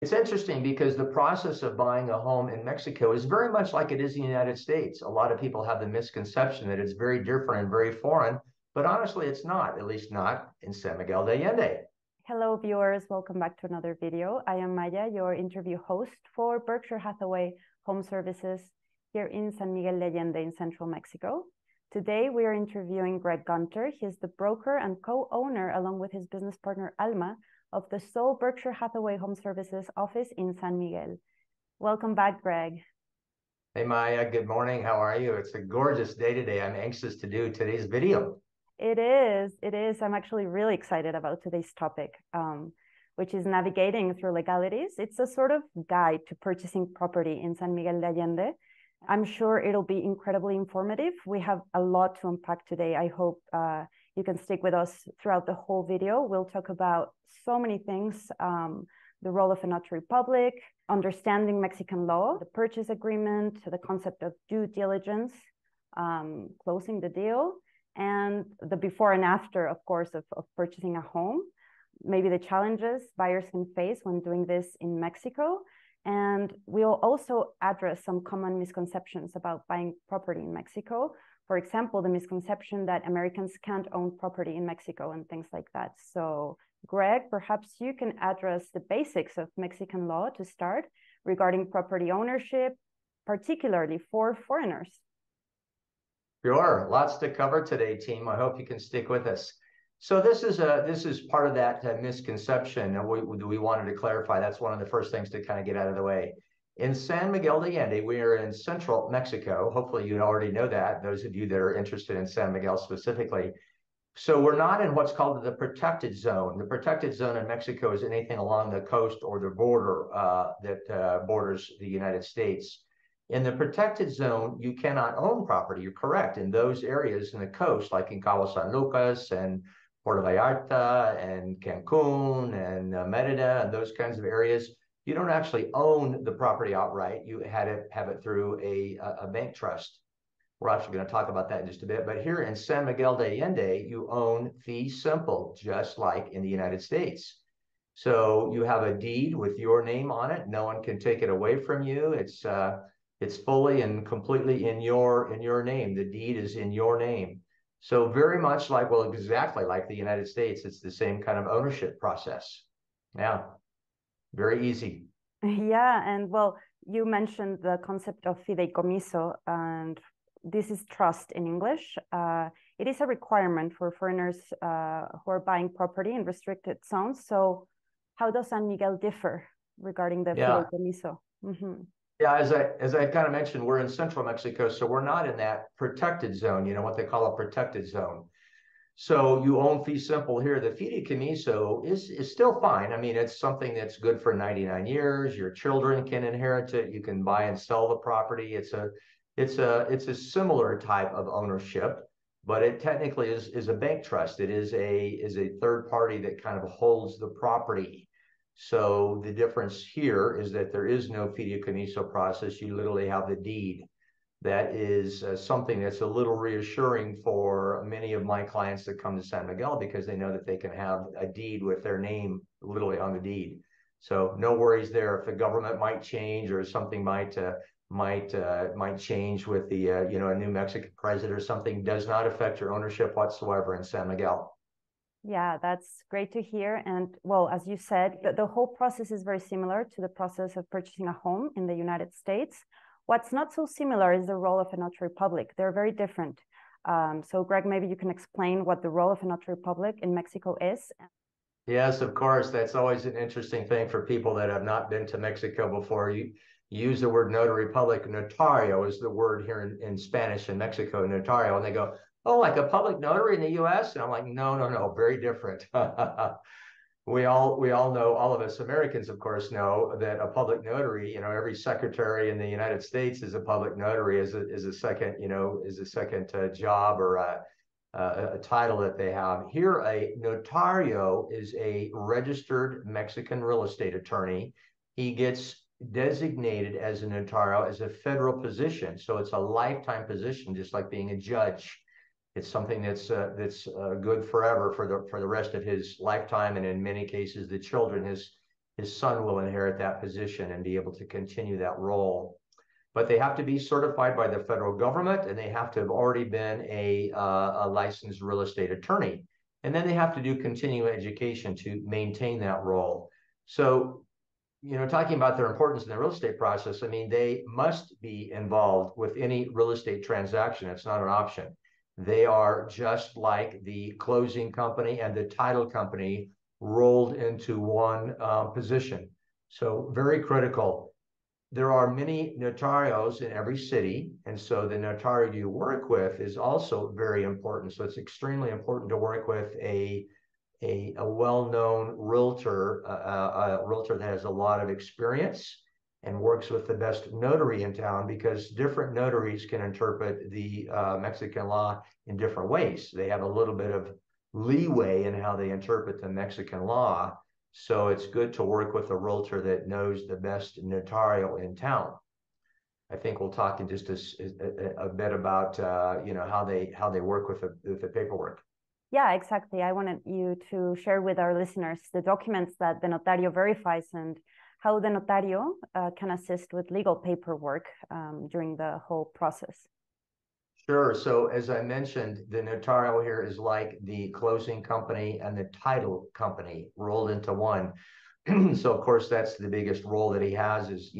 It's interesting because the process of buying a home in Mexico is very much like it is in the United States. A lot of people have the misconception that it's very different and very foreign, but honestly, it's not, at least not in San Miguel de Allende. Hello, viewers. Welcome back to another video. I am Maya, your interview host for Berkshire Hathaway Home Services here in San Miguel de Allende in central Mexico. Today, we are interviewing Greg Gunter. He is the broker and co-owner, along with his business partner, Alma, of the sole Berkshire Hathaway Home Services office in San Miguel. Welcome back, Greg. Hey, Maya, good morning. How are you? It's a gorgeous day today. I'm anxious to do today's video. It is. I'm actually really excited about today's topic, which is navigating through legalities. It's a sort of guide to purchasing property in San Miguel de Allende. I'm sure it'll be incredibly informative. We have a lot to unpack today. I hope you can stick with us throughout the whole video. We'll talk about so many things, the role of a notary public, understanding Mexican law, the purchase agreement, the concept of due diligence, closing the deal, and the before and after, of course, of purchasing a home, maybe the challenges buyers can face when doing this in Mexico. And we'll also address some common misconceptions about buying property in Mexico. For example, the misconception that Americans can't own property in Mexico and things like that. So, Greg, perhaps you can address the basics of Mexican law to start regarding property ownership, particularly for foreigners. Sure, lots to cover today, team. I hope you can stick with us. So this is part of that misconception, and we wanted to clarify. That's one of the first things to kind of get out of the way. In San Miguel de Allende, we are in central Mexico. Hopefully, you already know that. Those of you that are interested in San Miguel specifically. So we're not in what's called the protected zone. The protected zone in Mexico is anything along the coast or the border that borders the United States. In the protected zone, you cannot own property. You're correct. In those areas in the coast, like in Cabo San Lucas and Puerto Vallarta and Cancun and Merida and those kinds of areas, you don't actually own the property outright. You have it through a bank trust. We're actually going to talk about that in just a bit. But here in San Miguel de Allende, you own fee simple, just like in the United States. So you have a deed with your name on it. No one can take it away from you. It's fully and completely in your name. The deed is in your name. So very much like, well, exactly like the United States, it's the same kind of ownership process. Yeah, very easy. Yeah, and well, you mentioned the concept of Fideicomiso, and this is trust in English. It is a requirement for foreigners who are buying property in restricted zones. So how does San Miguel differ regarding the Fideicomiso? Mm-hmm. Yeah, as I kind of mentioned, we're in central Mexico, so we're not in that protected zone, what they call a protected zone. So you own fee simple here. The Fideicomiso is still fine. I mean, it's something that's good for 99 years. Your children can inherit it. You can buy and sell the property. It's a similar type of ownership, but it technically is a bank trust. It is a third party that kind of holds the property. So the difference here is that there is no Fideicomiso process. You literally have the deed. That is something that's a little reassuring for many of my clients that come to San Miguel, because they know that they can have a deed with their name literally on the deed. So no worries there. If the government might change or something might change with the a new Mexican president or something, does not affect your ownership whatsoever in San Miguel. Yeah, that's great to hear. And well, as you said, the whole process is very similar to the process of purchasing a home in the United States. What's not so similar is the role of a notary public. They're very different. So Greg, maybe you can explain what the role of a notary public in Mexico is. Yes, of course. That's always an interesting thing for people that have not been to Mexico before. You use the word notary public. Notario is the word here in Spanish in Mexico, notario. And they go, oh, like a public notary in the US? And I'm like, no, very different. We all know, all of us Americans, of course, know that a public notary, every secretary in the United States is a public notary, is a second job or a title that they have. Here, a notario is a registered Mexican real estate attorney. He gets designated as a notario as a federal position. So it's a lifetime position, just like being a judge. It's something that's good forever for the rest of his lifetime, and in many cases, the children, his his son will inherit that position and be able to continue that role. But they have to be certified by the federal government, and they have to have already been a licensed real estate attorney. And then they have to do continuing education to maintain that role. So, talking about their importance in the real estate process, I mean, they must be involved with any real estate transaction. It's not an option. They are just like the closing company and the title company rolled into one position. So very critical. There are many notarios in every city, and so the notario you work with is also very important. So it's extremely important to work with a well-known realtor, a realtor that has a lot of experience and works with the best notary in town, because different notaries can interpret the Mexican law in different ways. They have a little bit of leeway in how they interpret the Mexican law. So it's good to work with a realtor that knows the best notario in town. I think we'll talk in just a bit about how they work with the paperwork. Yeah, exactly. I wanted you to share with our listeners the documents that the notario verifies and how the notario can assist with legal paperwork during the whole process. Sure. So as I mentioned, the notario here is like the closing company and the title company rolled into one. So of course, that's the biggest role that he has is,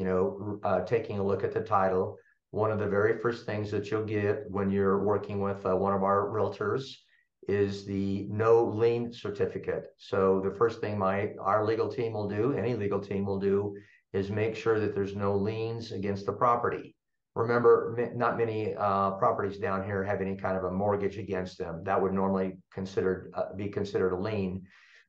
taking a look at the title. One of the very first things that you'll get when you're working with one of our realtors is the no lien certificate. So the first thing our legal team will do, any legal team will do, is make sure that there's no liens against the property. Remember, not many properties down here have any kind of a mortgage against them. That would normally be considered a lien.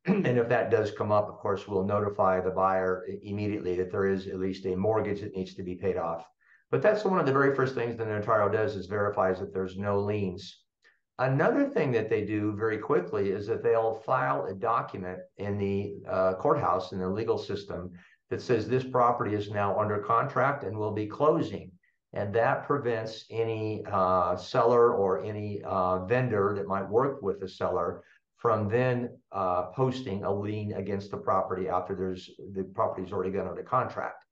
And if that does come up, of course, we'll notify the buyer immediately that there is at least a mortgage that needs to be paid off. But that's one of the very first things the notario does, is verifies that there's no liens. Another thing that they do very quickly is that they'll file a document in the courthouse, in the legal system, that says this property is now under contract and will be closing. And that prevents any seller or any vendor that might work with the seller from then posting a lien against the property after the property's already gone under contract.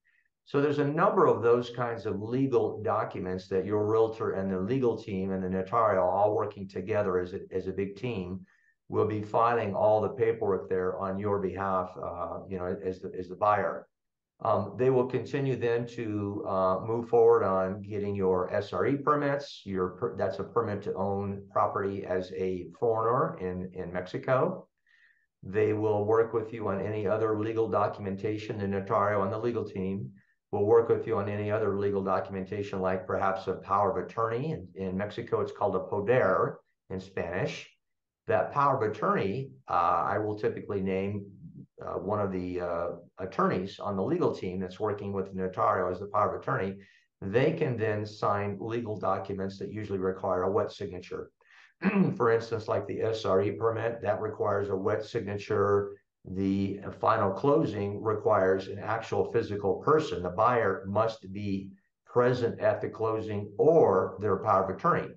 So there's a number of those kinds of legal documents that your realtor and the legal team and the notario, all working together as a big team, will be filing all the paperwork there on your behalf, as the buyer. They will continue then to move forward on getting your SRE permits. That's a permit to own property as a foreigner in Mexico. They will work with you on any other legal documentation. The notario and the legal team will work with you on any other legal documentation, like perhaps a power of attorney. In Mexico, it's called a poder in Spanish. That power of attorney, I will typically name one of the attorneys on the legal team that's working with the notario as the power of attorney. They can then sign legal documents that usually require a wet signature. For instance, like the SRE permit, that requires a wet signature. The final closing requires an actual physical person. The buyer must be present at the closing or their power of attorney.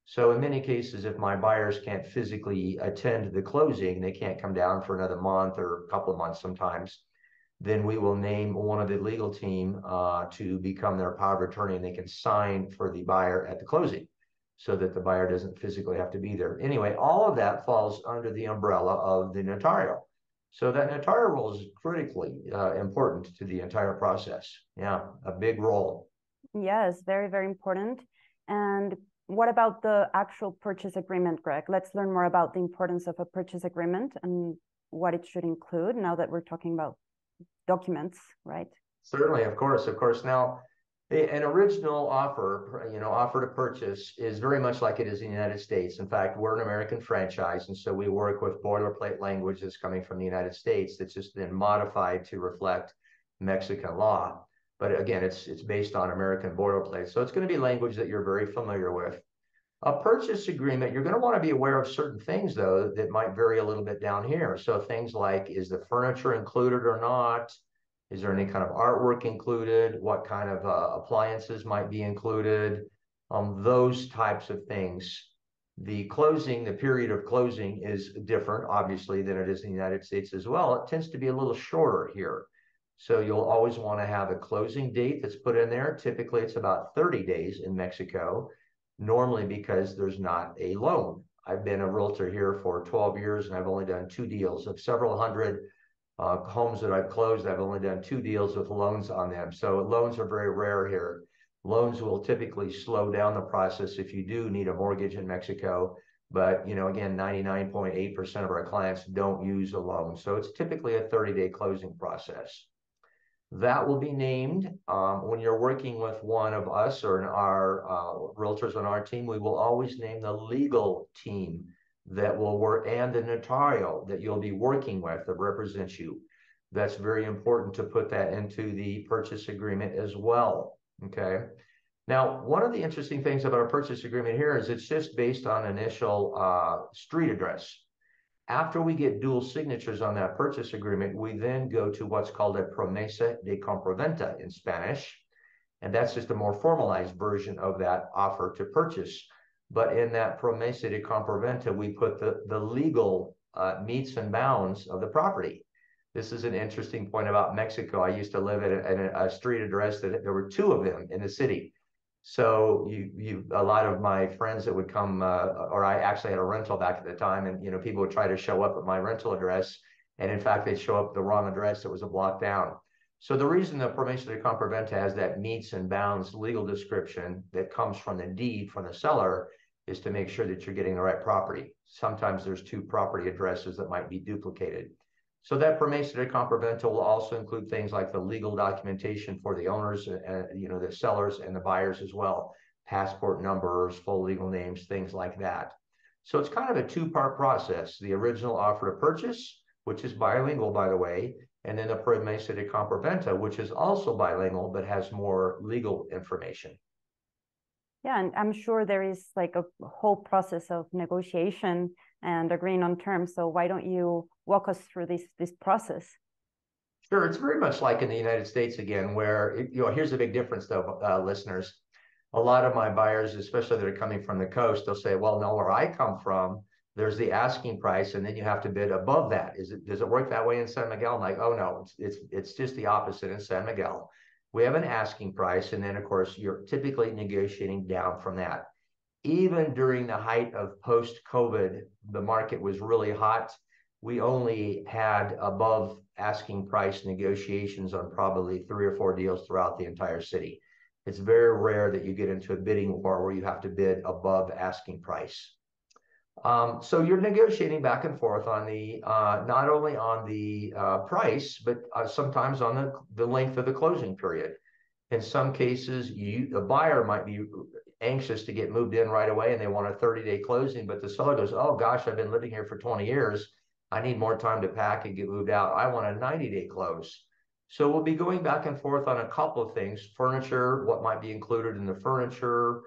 So in many cases, if my buyers can't physically attend the closing, they can't come down for another month or a couple of months sometimes, then we will name one of the legal team to become their power of attorney, and they can sign for the buyer at the closing so that the buyer doesn't physically have to be there. Anyway, all of that falls under the umbrella of the notario. So that notario role is critically important to the entire process. Yeah, a big role. Yes, very, very important. And what about the actual purchase agreement, Greg? Let's learn more about the importance of a purchase agreement and what it should include now that we're talking about documents, right? Certainly, of course. Now, an original offer, offer to purchase is very much like it is in the United States. In fact, we're an American franchise, and so we work with boilerplate language that's coming from the United States that's just been modified to reflect Mexican law. But again, it's based on American boilerplate. So it's going to be language that you're very familiar with. A purchase agreement, you're going to want to be aware of certain things, though, that might vary a little bit down here. So things like, is the furniture included or not? Is there any kind of artwork included? What kind of appliances might be included? Those types of things. The period of closing is different, obviously, than it is in the United States as well. It tends to be a little shorter here. So you'll always want to have a closing date that's put in there. Typically, it's about 30 days in Mexico, normally because there's not a loan. I've been a realtor here for 12 years, and I've only done 2 deals. Of several hundred homes that I've closed, I've only done 2 deals with loans on them. So loans are very rare here. Loans will typically slow down the process if you do need a mortgage in Mexico. But, again, 99.8% of our clients don't use a loan. So it's typically a 30-day closing process. That will be named when you're working with one of us or our realtors on our team. We will always name the legal team that will work and the notarial that you'll be working with that represents you. That's very important to put that into the purchase agreement as well. Okay. Now, one of the interesting things about a purchase agreement here is it's just based on initial street address. After we get dual signatures on that purchase agreement, we then go to what's called a promesa de compraventa in Spanish. And that's just a more formalized version of that offer to purchase. But in that promesa de compraventa, we put the legal metes and bounds of the property. This is an interesting point about Mexico. I used to live at a street address that there were 2 of them in the city. So a lot of my friends that would come, or I actually had a rental back at the time, and people would try to show up at my rental address, and in fact they'd show up at the wrong address that was a block down. So the reason the promesa de compraventa has that metes and bounds legal description that comes from the deed from the seller is to make sure that you're getting the right property. Sometimes there's 2 property addresses that might be duplicated. So that promesa de compraventa will also include things like the legal documentation for the owners, the sellers and the buyers as well, passport numbers, full legal names, things like that. So it's kind of a 2-part process: the original offer to purchase, which is bilingual, by the way, and then the promesa de compraventa, which is also bilingual but has more legal information. Yeah, and I'm sure there is like a whole process of negotiation and agreeing on terms. So why don't you walk us through this process? Sure. It's very much like in the United States again, where, here's a big difference though, listeners. A lot of my buyers, especially that are coming from the coast, they'll say, well, no, where I come from, there's the asking price, and then you have to bid above that. Does it work that way in San Miguel? I'm like, oh no, it's just the opposite in San Miguel. We have an asking price, and then of course you're typically negotiating down from that. Even during the height of post-COVID, the market was really hot. We only had above asking price negotiations on probably 3 or 4 deals throughout the entire city. It's very rare that you get into a bidding war where you have to bid above asking price. So you're negotiating back and forth on the not only on the price, but sometimes on the length of the closing period. In some cases, the buyer might be anxious to get moved in right away and they want a 30-day closing, but the seller goes, oh gosh, I've been living here for 20 years. I need more time to pack and get moved out. I want a 90-day close. So we'll be going back and forth on a couple of things: furniture, what might be included in the furniture.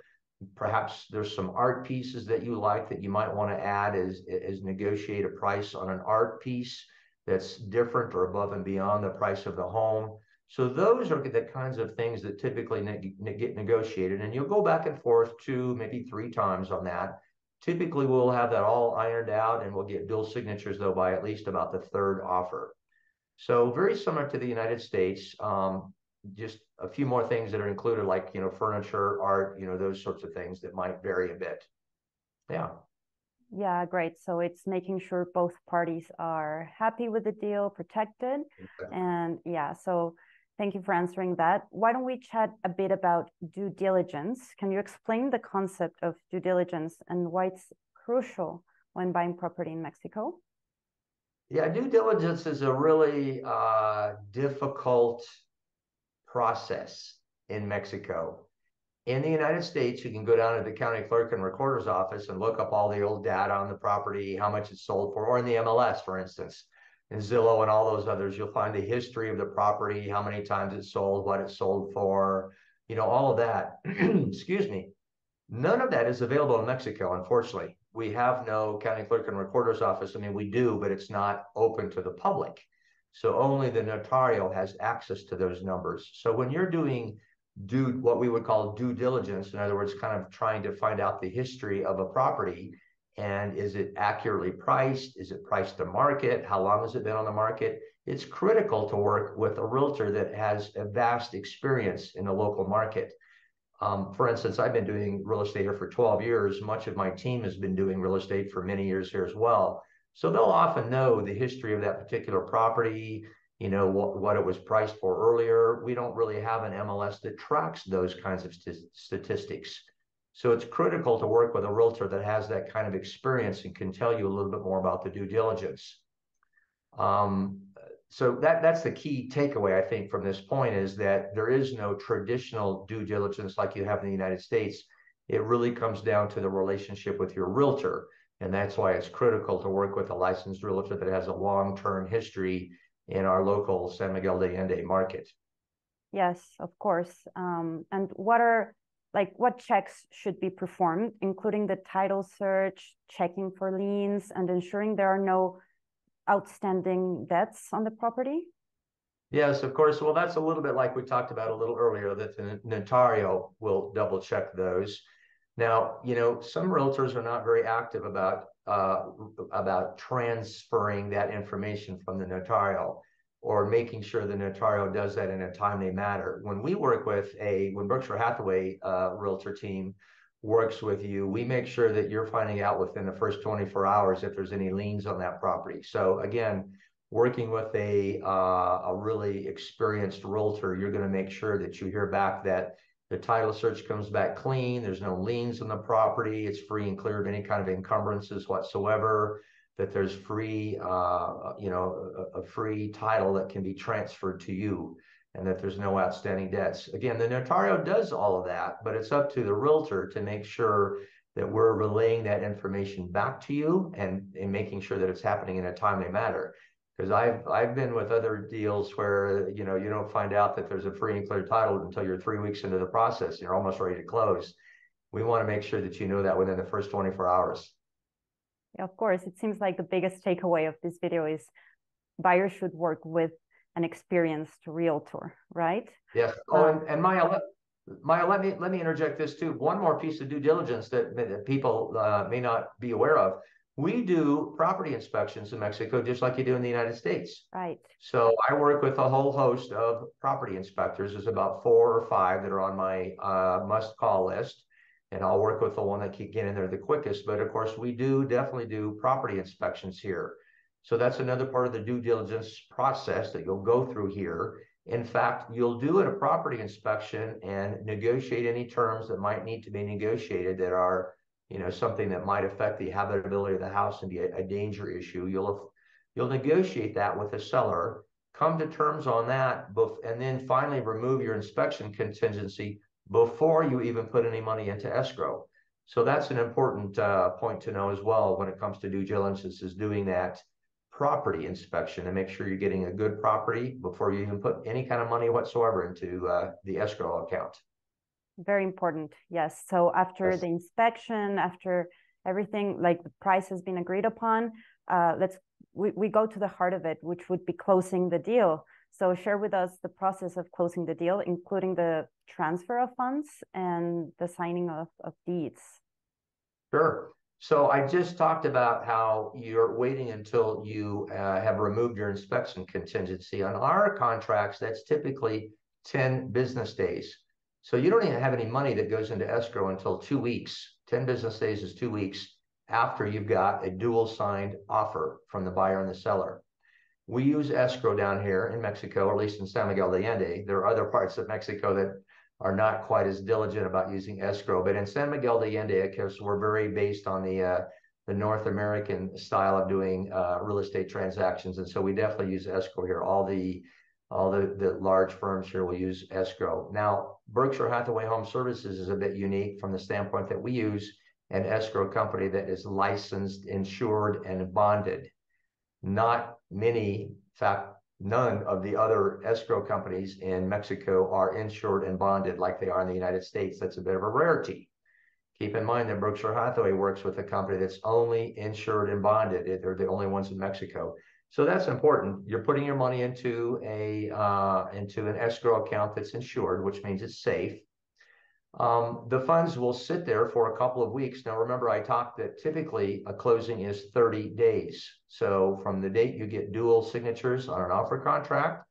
Perhaps there's some art pieces that you like that you might want to add as negotiate a price on an art piece that's different or above and beyond the price of the home. So those are the kinds of things that typically get negotiated, and you'll go back and forth 2, maybe 3 times on that. Typically, we'll have that all ironed out, and we'll get dual signatures, though, by at least about the 3rd offer. So very similar to the United States, just a few more things that are included, like, furniture, art, those sorts of things that might vary a bit. Yeah. Yeah, great. So it's making sure both parties are happy with the deal, protected. Okay. And yeah, so thank you for answering that. Why don't we chat a bit about due diligence? Can you explain the concept of due diligence and why it's crucial when buying property in Mexico? Yeah, due diligence is a really difficult process in Mexico. In the United States, you can go down to the county clerk and recorder's office and look up all the old data on the property, how much it's sold for, or in the MLS, for instance. In Zillow and all those others, you'll find the history of the property, how many times it sold, what it sold for, all of that. Excuse me. None of that is available in Mexico, unfortunately. We have no county clerk and recorder's office. I mean, we do, but it's not open to the public. So only the notarial has access to those numbers. So when you're doing what we would call due diligence, in other words, kind of trying to find out the history of a property, and is it accurately priced? Is it priced to market? How long has it been on the market? it's critical to work with a realtor that has a vast experience in the local market. For instance, I've been doing real estate here for 12 years. Much of my team has been doing real estate for many years here as well. So they'll often know the history of that particular property, you know, what it was priced for earlier. We don't really have an MLS that tracks those kinds of statistics. So it's critical to work with a realtor that has that kind of experience and can tell you a little bit more about the due diligence. So that's the key takeaway, I think, from this point, is that there is no traditional due diligence like you have in the United States. It really comes down to the relationship with your realtor. And that's why it's critical to work with a licensed realtor that has a long-term history in our local San Miguel de Allende market. Yes, of course. And what checks should be performed, including the title search, checking for liens, and ensuring there are no outstanding debts on the property? Yes, of course. Well, that's a little bit like we talked about a little earlier, that the notario will double check those. Now, you know, some realtors are not very active about transferring that information from the notario or making sure the notario does that in a timely manner. When we work with when Berkshire Hathaway realtor team works with you, we make sure that you're finding out within the first 24 hours if there's any liens on that property. So again, working with a really experienced realtor, you're going to make sure that you hear back that the title search comes back clean, there's no liens on the property, it's free and clear of any kind of encumbrances whatsoever, that there's free, a free title that can be transferred to you, and that there's no outstanding debts. Again, the notario does all of that, but it's up to the realtor to make sure that we're relaying that information back to you and making sure that it's happening in a timely manner. Because I've been with other deals where, you know, you don't find out that there's a free and clear title until you're 3 weeks into the process. You're almost ready to close. We want to make sure that you know that within the first 24 hours. Yeah, of course. It seems like the biggest takeaway of this video is buyers should work with an experienced realtor, right? Yes. Oh, and Maya, let me interject this too. One more piece of due diligence that people may not be aware of. We do property inspections in Mexico just like you do in the United States. Right. So I work with a whole host of property inspectors. There's about 4 or 5 that are on my must-call list, and I'll work with the one that can get in there the quickest. But of course, we definitely do property inspections here. So that's another part of the due diligence process that you'll go through here. In fact, you'll do a property inspection and negotiate any terms that might need to be negotiated that are, you know, something that might affect the habitability of the house and be a danger issue. You'll negotiate that with the seller, come to terms on that, and then finally remove your inspection contingency before you even put any money into escrow. So that's an important point to know as well when it comes to due diligence, is doing that property inspection and make sure you're getting a good property before you even put any kind of money whatsoever into the escrow account. Very important. Yes. So after the inspection, after everything, like the price has been agreed upon, we go to the heart of it, which would be closing the deal. So share with us the process of closing the deal, including the transfer of funds and the signing of deeds. Sure. So I just talked about how you're waiting until you have removed your inspection contingency. On our contracts, that's typically 10 business days. So you don't even have any money that goes into escrow until 2 weeks. 10 business days is 2 weeks after you've got a dual signed offer from the buyer and the seller. We use escrow down here in Mexico, or at least in San Miguel de Allende. There are other parts of Mexico that are not quite as diligent about using escrow, but in San Miguel de Allende, because we're very based on the North American style of doing real estate transactions, and so we definitely use escrow here. All the large firms here will use escrow. Now, Berkshire Hathaway Home Services is a bit unique from the standpoint that we use an escrow company that is licensed, insured, and bonded. Not many, in fact, none of the other escrow companies in Mexico are insured and bonded like they are in the United States. That's a bit of a rarity. Keep in mind that Berkshire Hathaway works with a company that's only insured and bonded. They're the only ones in Mexico. So that's important. You're putting your money into an escrow account that's insured, which means it's safe. The funds will sit there for a couple of weeks. Now, remember, I talked that typically a closing is 30 days. So from the date you get dual signatures on an offer contract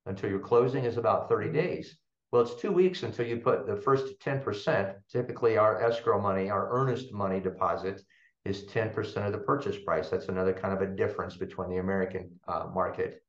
until your closing is about 30 days. Well, it's 2 weeks until you put the first 10%. Typically, our escrow money, our earnest money deposit is 10% of the purchase price. That's another kind of a difference between the American market.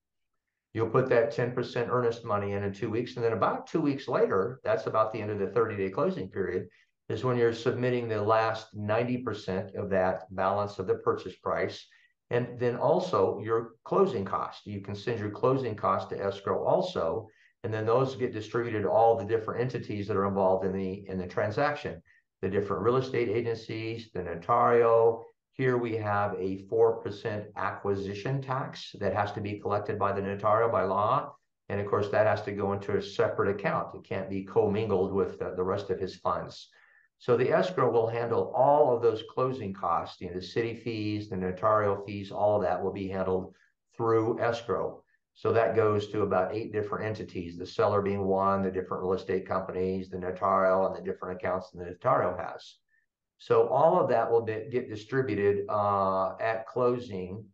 You'll put that 10% earnest money in 2 weeks. And then about 2 weeks later, that's about the end of the 30-day closing period, is when you're submitting the last 90% of that balance of the purchase price. And then also your closing cost. You can send your closing cost to escrow also. And then those get distributed to all the different entities that are involved in the transaction. The different real estate agencies, the notario. Here we have a 4% acquisition tax that has to be collected by the notario by law. And of course, that has to go into a separate account. It can't be commingled with the rest of his funds. So the escrow will handle all of those closing costs, the city fees, the notarial fees, all of that will be handled through escrow. So that goes to about 8 different entities, the seller being one, the different real estate companies, the notarial, and the different accounts the notarial has. So all of that will get distributed at closing.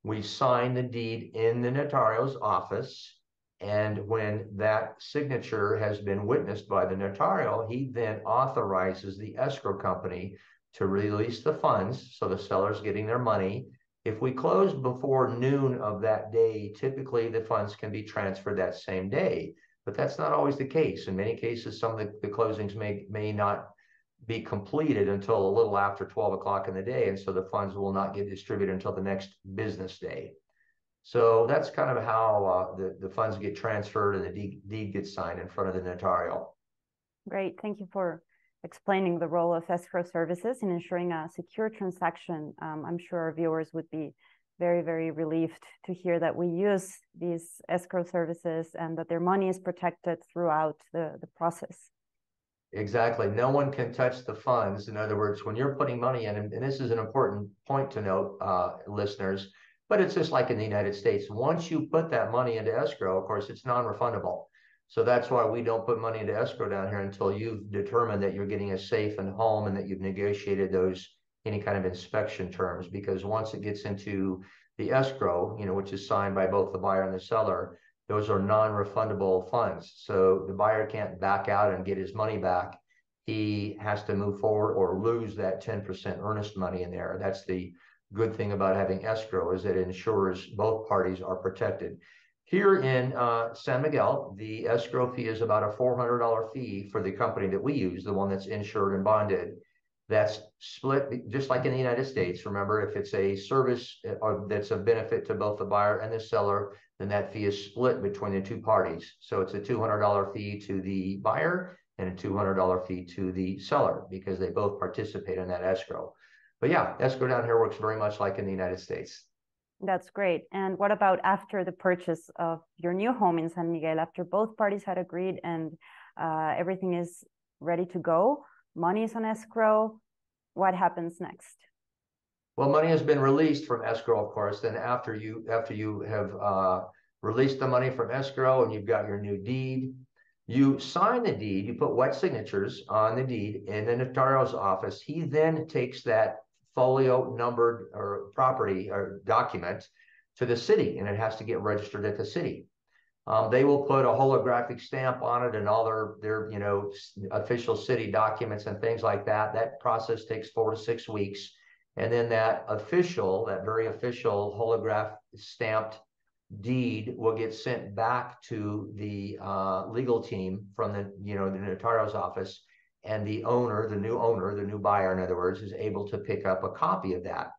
We sign the deed in the notarial's office. And when that signature has been witnessed by the notarial, he then authorizes the escrow company to release the funds. So the seller's getting their money. If we close before noon of that day, typically the funds can be transferred that same day. But that's not always the case. In many cases, some of the closings may not be completed until a little after 12 o'clock in the day. And so the funds will not get distributed until the next business day. So that's kind of how the funds get transferred and the deed gets signed in front of the notarial. Great. Thank you for explaining the role of escrow services in ensuring a secure transaction. I'm sure our viewers would be very, very relieved to hear that we use these escrow services and that their money is protected throughout the process. Exactly. No one can touch the funds. In other words, when you're putting money in, and this is an important point to note, listeners, but it's just like in the United States. Once you put that money into escrow, of course, it's non-refundable. So that's why we don't put money into escrow down here until you've determined that you're getting a safe and home and that you've negotiated any kind of inspection terms. Because once it gets into the escrow, which is signed by both the buyer and the seller, those are non-refundable funds. So the buyer can't back out and get his money back. He has to move forward or lose that 10% earnest money in there. That's the good thing about having escrow, is that it ensures both parties are protected. Here in San Miguel, the escrow fee is about a $400 fee for the company that we use, the one that's insured and bonded. That's split just like in the United States. Remember, if it's a service that's a benefit to both the buyer and the seller, then that fee is split between the two parties. So it's a $200 fee to the buyer and a $200 fee to the seller because they both participate in that escrow. But yeah, escrow down here works very much like in the United States. That's great. And what about after the purchase of your new home in San Miguel, after both parties had agreed and everything is ready to go, money is on escrow, what happens next? Well, money has been released from escrow, of course. Then after you have released the money from escrow and you've got your new deed, you sign the deed, you put wet signatures on the deed in the notarial's office. He then takes that folio numbered or property or document to the city, and it has to get registered at the city. They will put a holographic stamp on it and all their official city documents and things like that. That process takes 4 to 6 weeks. And then that very official holograph stamped deed will get sent back to the legal team from the notarial's office. And the new buyer, in other words, is able to pick up a copy of that.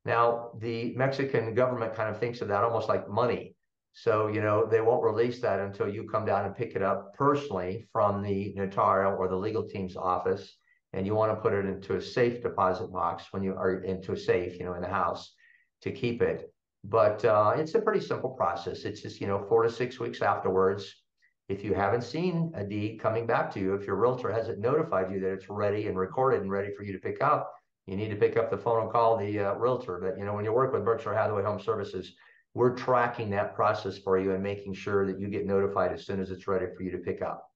Now, the Mexican government kind of thinks of that almost like money. So, they won't release that until you come down and pick it up personally from the notarial or the legal team's office. And you want to put it into a safe deposit box when you are into a safe, in the house to keep it. But it's a pretty simple process. It's just, 4 to 6 weeks afterwards. If you haven't seen a deed coming back to you, if your realtor hasn't notified you that it's ready and recorded and ready for you to pick up, you need to pick up the phone and call the realtor. But, when you work with Berkshire Hathaway Home Services, we're tracking that process for you and making sure that you get notified as soon as it's ready for you to pick up.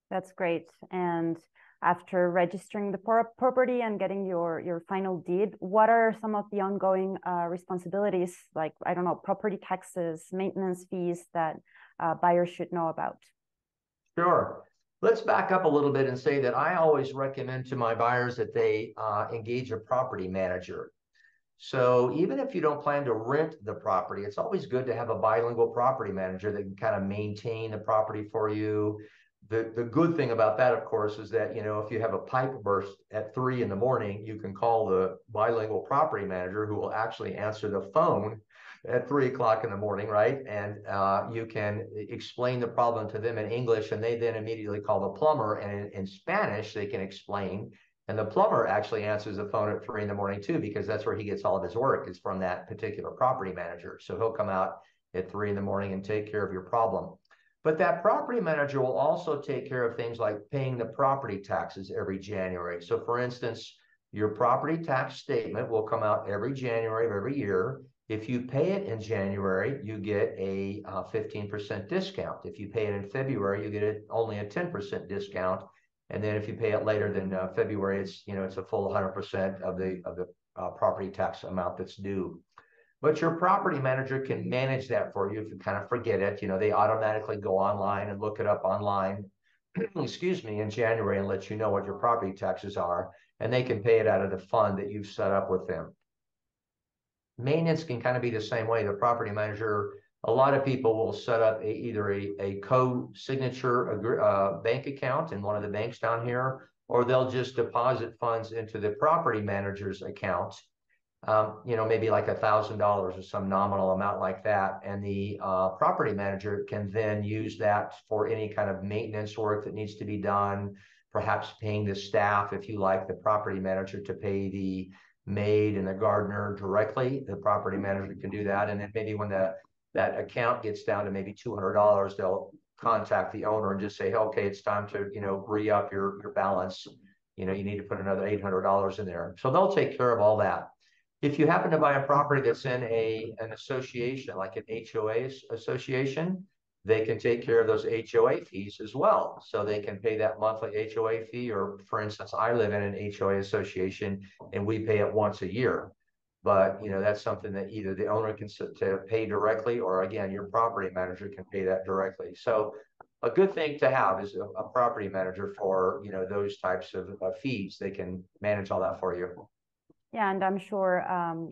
That's great. And after registering the property and getting your final deed, what are some of the ongoing responsibilities, like, I don't know, property taxes, maintenance fees that buyers should know about? Sure. Let's back up a little bit and say that I always recommend to my buyers that they engage a property manager. So even if you don't plan to rent the property, it's always good to have a bilingual property manager that can kind of maintain the property for you. The good thing about that, of course, is that, you know, if you have a pipe burst at 3 in the morning, you can call the bilingual property manager who will actually answer the phone at 3 o'clock in the morning, right? And you can explain the problem to them in English, and they then immediately call the plumber, and in Spanish, they can explain. And the plumber actually answers the phone at 3 in the morning too, because that's where he gets all of his work, is from that particular property manager. So he'll come out at 3 in the morning and take care of your problem. But that property manager will also take care of things like paying the property taxes every January. So for instance, your property tax statement will come out every January of every year. If you pay it in January, you get a 15% discount. If you pay it in February, you get only a 10% discount. And then if you pay it later than February, it's a full 100% of the property tax amount that's due. But your property manager can manage that for you if you kind of forget it. You know, they automatically go online and look it up online, excuse me, in January, and let you know what your property taxes are, and they can pay it out of the fund that you've set up with them. Maintenance can kind of be the same way. The property manager, a lot of people will set up either a co-signature bank account in one of the banks down here, or they'll just deposit funds into the property manager's account, you know, maybe like $1,000 or some nominal amount like that. And the property manager can then use that for any kind of maintenance work that needs to be done, perhaps paying the staff. If you like the property manager to pay the maid and the gardener directly, the property manager can do that. And then maybe when that account gets down to maybe $200, they'll contact the owner and just say, hey, okay, it's time to, you know, re-up your balance. You know, you need to put another $800 in there. So they'll take care of all that. If you happen to buy a property that's in an association, like an HOA association, they can take care of those HOA fees as well. So they can pay that monthly HOA fee, or for instance, I live in an HOA association and we pay it once a year. But, you know, that's something that either the owner can pay directly, or again, your property manager can pay that directly. So a good thing to have is a property manager for, you know, those types of fees. They can manage all that for you. Yeah, and I'm sure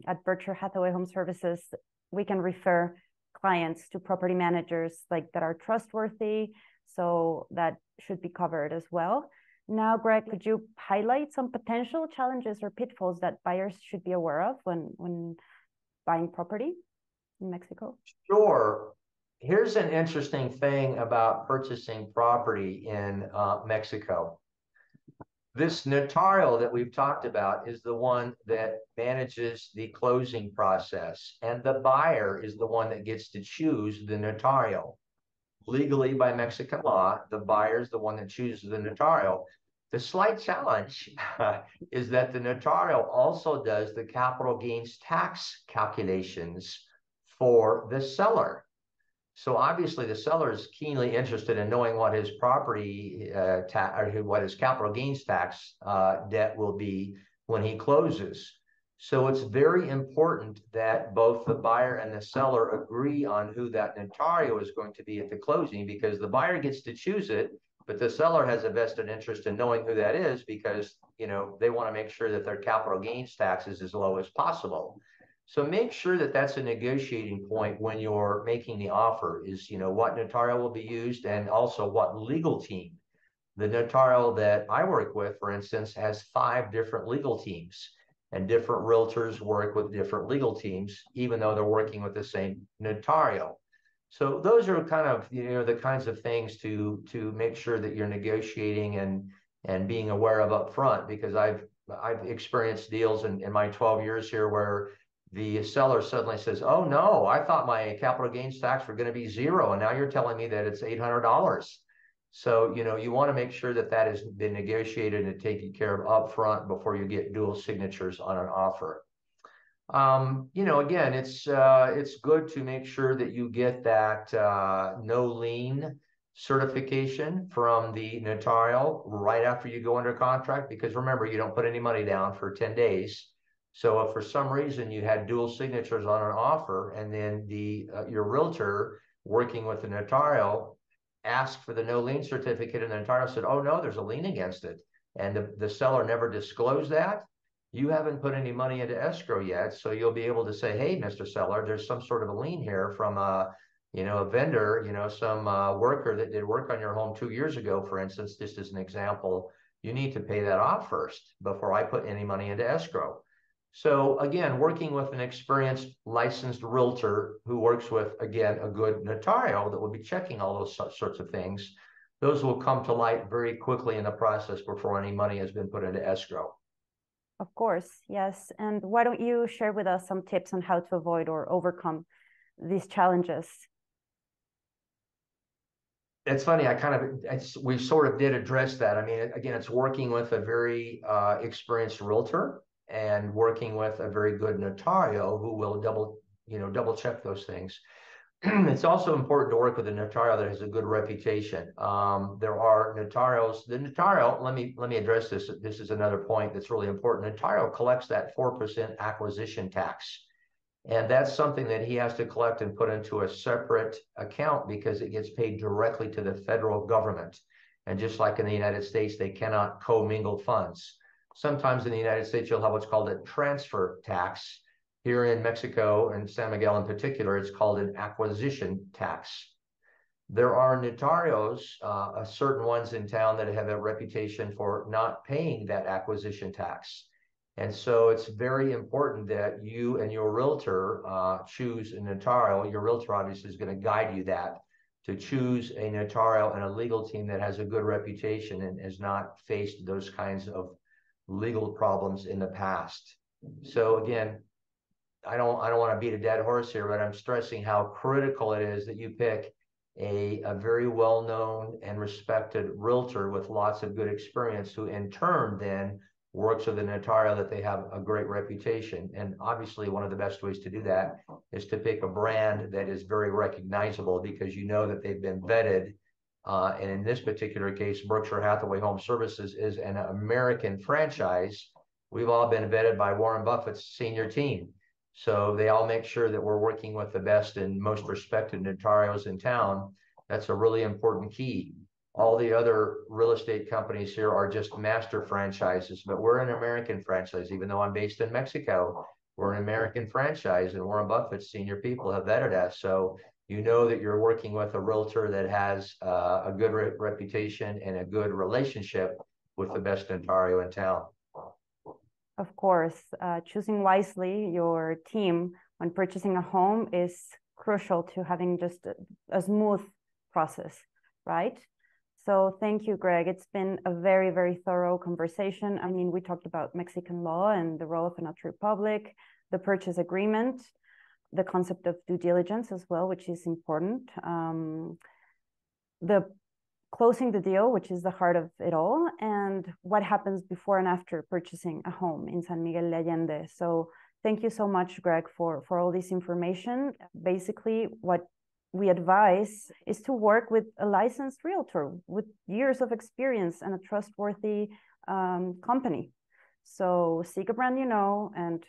at Berkshire Hathaway Home Services, we can refer clients to property managers like that are trustworthy. So that should be covered as well. Now, Greg, could you highlight some potential challenges or pitfalls that buyers should be aware of when buying property in Mexico? Sure. Here's an interesting thing about purchasing property in Mexico. This notarial that we've talked about is the one that manages the closing process, and the buyer is the one that gets to choose the notarial. Legally, by Mexican law, the buyer is the one that chooses the notarial. The slight challenge is that the notarial also does the capital gains tax calculations for the seller. So obviously the seller is keenly interested in knowing what his property or what his capital gains tax debt will be when he closes. So it's very important that both the buyer and the seller agree on who that notario is going to be at the closing, because the buyer gets to choose it, but the seller has a vested interest in knowing who that is, because, you know, they want to make sure that their capital gains tax is as low as possible. So make sure that that's a negotiating point when you're making the offer, is, you know, what notarial will be used, and also what legal team. The notarial that I work with, for instance, has 5 different legal teams, and different realtors work with different legal teams, even though they're working with the same notarial. So those are kind of, you know, the kinds of things to make sure that you're negotiating and being aware of up front, because I've experienced deals in my 12 years here where the seller suddenly says, oh no, I thought my capital gains tax were going to be 0, and now you're telling me that it's $800. So, you know, you want to make sure that that has been negotiated and taken care of up front before you get dual signatures on an offer. You know, again, it's good to make sure that you get that no lien certification from the notarial right after you go under contract, because remember, you don't put any money down for 10 days. So if for some reason you had dual signatures on an offer and then your realtor working with the notarial asked for the no lien certificate and the notarial said, oh no, there's a lien against it, and the seller never disclosed that, you haven't put any money into escrow yet. So you'll be able to say, hey, Mr. Seller, there's some sort of a lien here from a vendor, some worker that did work on your home 2 years ago, for instance, just as an example. You need to pay that off first before I put any money into escrow. So again, working with an experienced licensed realtor who works with, again, a good notarial that will be checking all those sorts of things, those will come to light very quickly in the process before any money has been put into escrow. Of course, yes. And why don't you share with us some tips on how to avoid or overcome these challenges? It's funny, we sort of did address that. I mean, again, it's working with a very experienced realtor and working with a very good notario who will double check those things. It's also important to work with a notarial that has a good reputation. There are notarials. The notarial, let me address this. This is another point that's really important. Notarial collects that 4% acquisition tax. And that's something that he has to collect and put into a separate account because it gets paid directly to the federal government. And just like in the United States, they cannot commingle funds. Sometimes in the United States, you'll have what's called a transfer tax. Here in Mexico and San Miguel in particular, it's called an acquisition tax. There are notarios, certain ones in town that have a reputation for not paying that acquisition tax. And so it's very important that you and your realtor choose a notarial. Your realtor obviously is going to guide you to choose a notarial and a legal team that has a good reputation and has not faced those kinds of legal problems in the past. So again, I don't want to beat a dead horse here, but I'm stressing how critical it is that you pick a very well-known and respected realtor with lots of good experience, who in turn then works with a notarial that they have a great reputation. And obviously one of the best ways to do that is to pick a brand that is very recognizable, because you know that they've been vetted. And in this particular case, Berkshire Hathaway Home Services is an American franchise. We've all been vetted by Warren Buffett's senior team. So they all make sure that we're working with the best and most respected notarials in town. That's a really important key. All the other real estate companies here are just master franchises, but we're an American franchise. Even though I'm based in Mexico, we're an American franchise, and Warren Buffett's senior people have vetted us. So you know that you're working with a realtor that has a good reputation and a good relationship with the best notario in town. Of course, choosing wisely your team when purchasing a home is crucial to having just a smooth process, right? So thank you, Greg. It's been a very, very thorough conversation. I mean, we talked about Mexican law and the role of a Notary Public, the purchase agreement, the concept of due diligence as well, which is important. The closing the deal, which is the heart of it all, and what happens before and after purchasing a home in San Miguel de Allende. So thank you so much, Greg, for all this information. Basically, what we advise is to work with a licensed realtor with years of experience and a trustworthy company. So seek a brand you know, and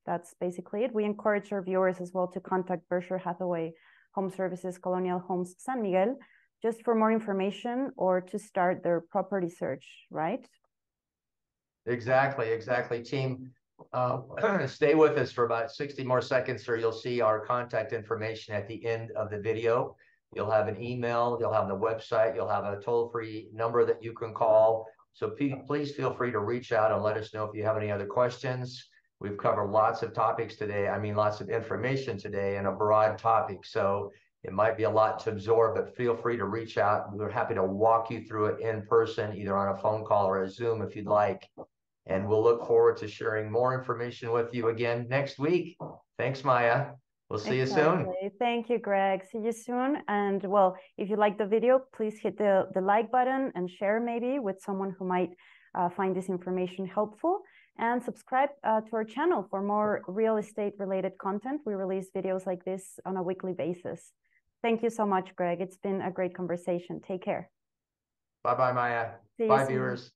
that's basically it. We encourage our viewers as well to contact Berkshire Hathaway Home Services Colonial Homes San Miguel just for more information or to start their property search, right? Exactly, team. Stay with us for about 60 more seconds, or you'll see our contact information at the end of the video. You'll have an email, you'll have the website, you'll have a toll-free number that you can call. So please feel free to reach out and let us know if you have any other questions. We've covered lots of topics today. I mean, lots of information today and a broad topic. So it might be a lot to absorb, but feel free to reach out. We're happy to walk you through it in person, either on a phone call or a Zoom if you'd like. And we'll look forward to sharing more information with you again next week. Thanks, Maya. We'll see you soon. Thank you, Greg. See you soon. And well, if you like the video, please hit the like button and share maybe with someone who might find this information helpful. And subscribe to our channel for more real estate related content. We release videos like this on a weekly basis. Thank you so much, Greg. It's been a great conversation. Take care. Bye-bye, Maya. See you Bye, soon. viewers.